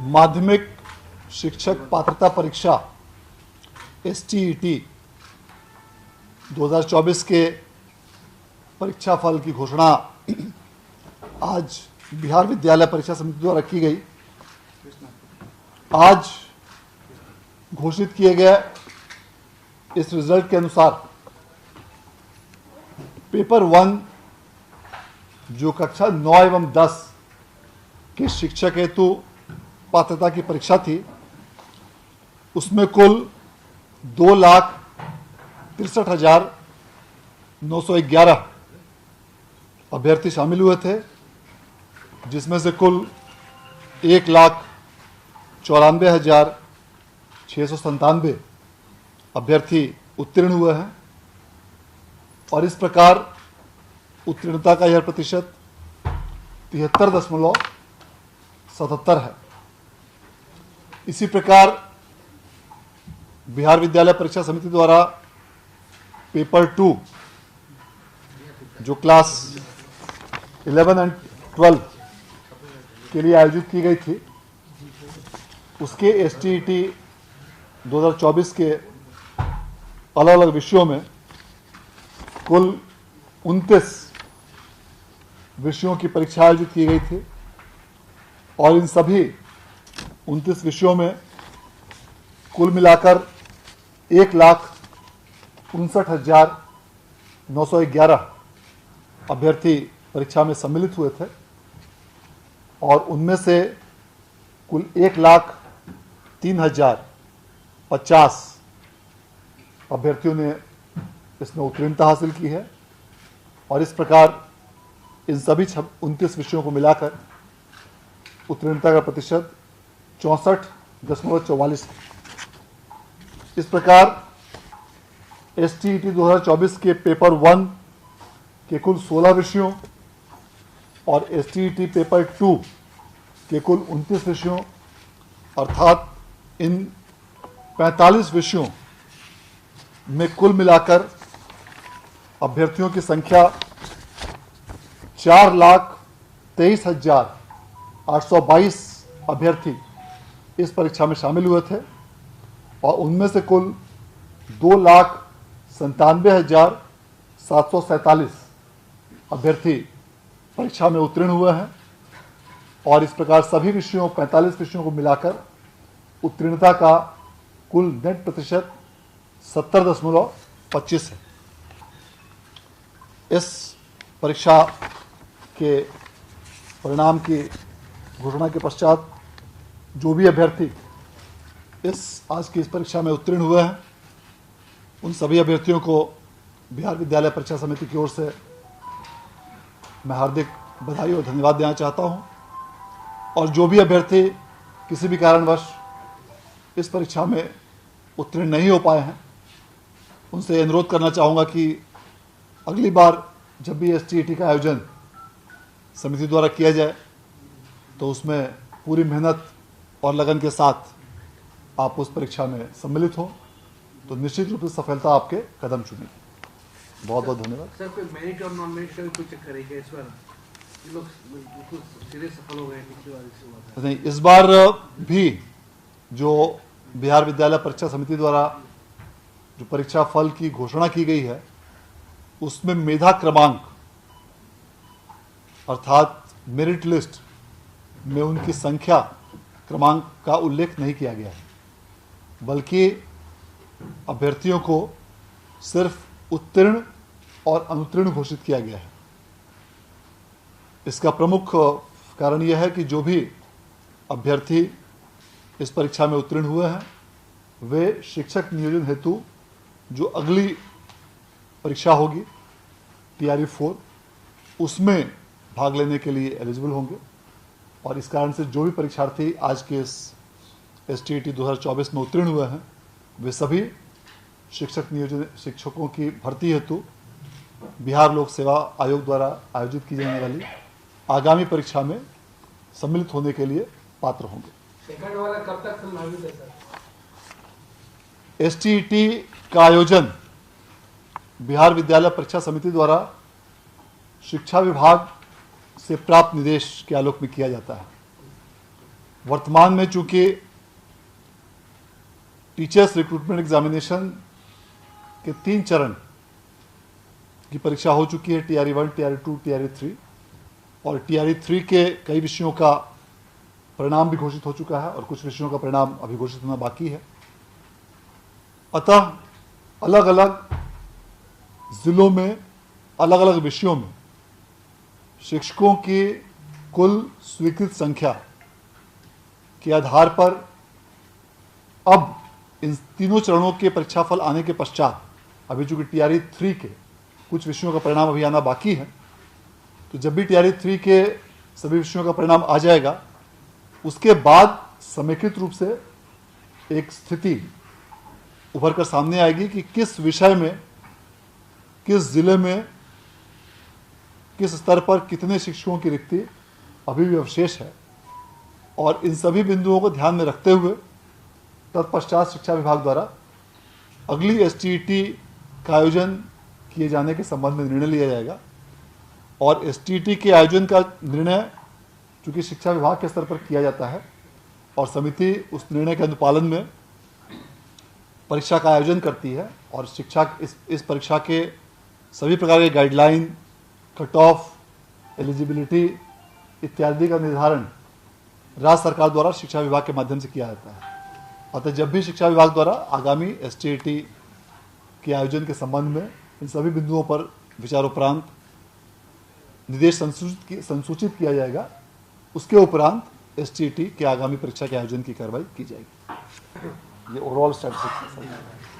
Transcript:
माध्यमिक शिक्षक पात्रता परीक्षा STET 2024 के परीक्षा फल की घोषणा आज बिहार विद्यालय परीक्षा समिति द्वारा की गई। आज घोषित किए गए इस रिजल्ट के अनुसार पेपर 1 जो कक्षा 9 एवं 10 के शिक्षक हेतु पात्रता की परीक्षा थी, उसमें कुल 2,63,911 अभ्यर्थी शामिल हुए थे, जिसमें से कुल 1,94,697 अभ्यर्थी उत्तीर्ण हुए हैं और इस प्रकार उत्तीर्णता का यह प्रतिशत 73.77 है। इसी प्रकार बिहार विद्यालय परीक्षा समिति द्वारा पेपर 2 जो क्लास 11 एंड 12 के लिए आयोजित की गई थी, उसके STET 2024 के अलग अलग विषयों में कुल 29 विषयों की परीक्षा आयोजित की गई थी और इन सभी 29 विषयों में कुल मिलाकर 1,59,911 अभ्यर्थी परीक्षा में सम्मिलित हुए थे और उनमें से कुल 1,03,050 अभ्यर्थियों ने इसमें उत्तीर्णता हासिल की है और इस प्रकार इन सभी 29 विषयों को मिलाकर उत्तीर्णता का प्रतिशत 64.44 है। इस प्रकार STET 2024 के पेपर 1 के कुल 16 विषयों और STET पेपर 2 के कुल 29 विषयों अर्थात इन 45 विषयों में कुल मिलाकर अभ्यर्थियों की संख्या 4,23,822 अभ्यर्थी इस परीक्षा में शामिल हुए थे और उनमें से कुल 2,97,747 अभ्यर्थी परीक्षा में उत्तीर्ण हुए हैं और इस प्रकार सभी विषयों 45 विषयों को मिलाकर उत्तीर्णता का कुल नेट प्रतिशत 70.25 है। इस परीक्षा के परिणाम की घोषणा के पश्चात जो भी अभ्यर्थी आज की इस परीक्षा में उत्तीर्ण हुए हैं, उन सभी अभ्यर्थियों को बिहार विद्यालय परीक्षा समिति की ओर से मैं हार्दिक बधाई और धन्यवाद देना चाहता हूं और जो भी अभ्यर्थी किसी भी कारणवश इस परीक्षा में उत्तीर्ण नहीं हो पाए हैं, उनसे अनुरोध करना चाहूँगा कि अगली बार जब भी STET का आयोजन समिति द्वारा किया जाए तो उसमें पूरी मेहनत और लगन के साथ आप उस परीक्षा में सम्मिलित हो तो निश्चित रूप से सफलता आपके कदम चुमेगी। बहुत बहुत धन्यवाद। सर, कोई मेरिट और नॉन मेरिट का भी कोई चक्कर है क्या इस बार? ये लोग बिल्कुल सीधे सफल हो गए पिछली बार से हुआ था? नहीं, इस बार भी जो बिहार विद्यालय परीक्षा समिति द्वारा जो परीक्षा फल की घोषणा की गई है, उसमें मेधा क्रमांक अर्थात मेरिट लिस्ट में उनकी संख्या क्रमांक का उल्लेख नहीं किया गया है, बल्कि अभ्यर्थियों को सिर्फ उत्तीर्ण और अनुत्तीर्ण घोषित किया गया है। इसका प्रमुख कारण यह है कि जो भी अभ्यर्थी इस परीक्षा में उत्तीर्ण हुए हैं, वे शिक्षक नियोजन हेतु जो अगली परीक्षा होगी TRE 4, उसमें भाग लेने के लिए एलिजिबल होंगे और इस कारण से जो भी परीक्षार्थी आज के इस STET 2024 में उत्तीर्ण हुए हैं, वे सभी शिक्षकों की भर्ती हेतु बिहार लोक सेवा आयोग द्वारा आयोजित की जाने वाली आगामी परीक्षा में सम्मिलित होने के लिए पात्र होंगे। सेकंड वाला कब तक संभावित है सर? STET का आयोजन बिहार विद्यालय परीक्षा समिति द्वारा शिक्षा विभाग से प्राप्त निर्देश के आलोक में किया जाता है। वर्तमान में चूंकि टीचर्स रिक्रूटमेंट एग्जामिनेशन के 3 चरण की परीक्षा हो चुकी है, TRE 1, TRE 2, TRE 3, और TRE 3 के कई विषयों का परिणाम भी घोषित हो चुका है और कुछ विषयों का परिणाम अभी घोषित होना बाकी है। अतः अलग अलग जिलों में अलग अलग विषयों में शिक्षकों की कुल स्वीकृत संख्या के आधार पर अब इन तीनों चरणों के परीक्षाफल आने के पश्चात, अभी चूंकि TRE 3 के कुछ विषयों का परिणाम अभी आना बाकी है, तो जब भी TRE 3 के सभी विषयों का परिणाम आ जाएगा, उसके बाद समेकित रूप से एक स्थिति उभर कर सामने आएगी कि किस विषय में, किस जिले में, किस स्तर पर कितने शिक्षकों की रिक्ति अभी भी अवशेष है। और इन सभी बिंदुओं को ध्यान में रखते हुए तत्पश्चात शिक्षा विभाग द्वारा अगली STET का आयोजन किए जाने के संबंध में निर्णय लिया जाएगा। और STET के आयोजन का निर्णय चूँकि शिक्षा विभाग के स्तर पर किया जाता है और समिति उस निर्णय के अनुपालन में परीक्षा का आयोजन करती है, और शिक्षा इस परीक्षा के सभी प्रकार के गाइडलाइन, कट ऑफ, एलिजिबिलिटी इत्यादि का निर्धारण राज्य सरकार द्वारा शिक्षा विभाग के माध्यम से किया जाता है। अतः जब भी शिक्षा विभाग द्वारा आगामी STET के आयोजन के संबंध में इन सभी बिंदुओं पर विचारोपरांत निर्देश संसूचित किया जाएगा, उसके उपरांत STET के आगामी परीक्षा के आयोजन की कार्रवाई की जाएगी। ये ओवरऑल स्ट्रेटजी है।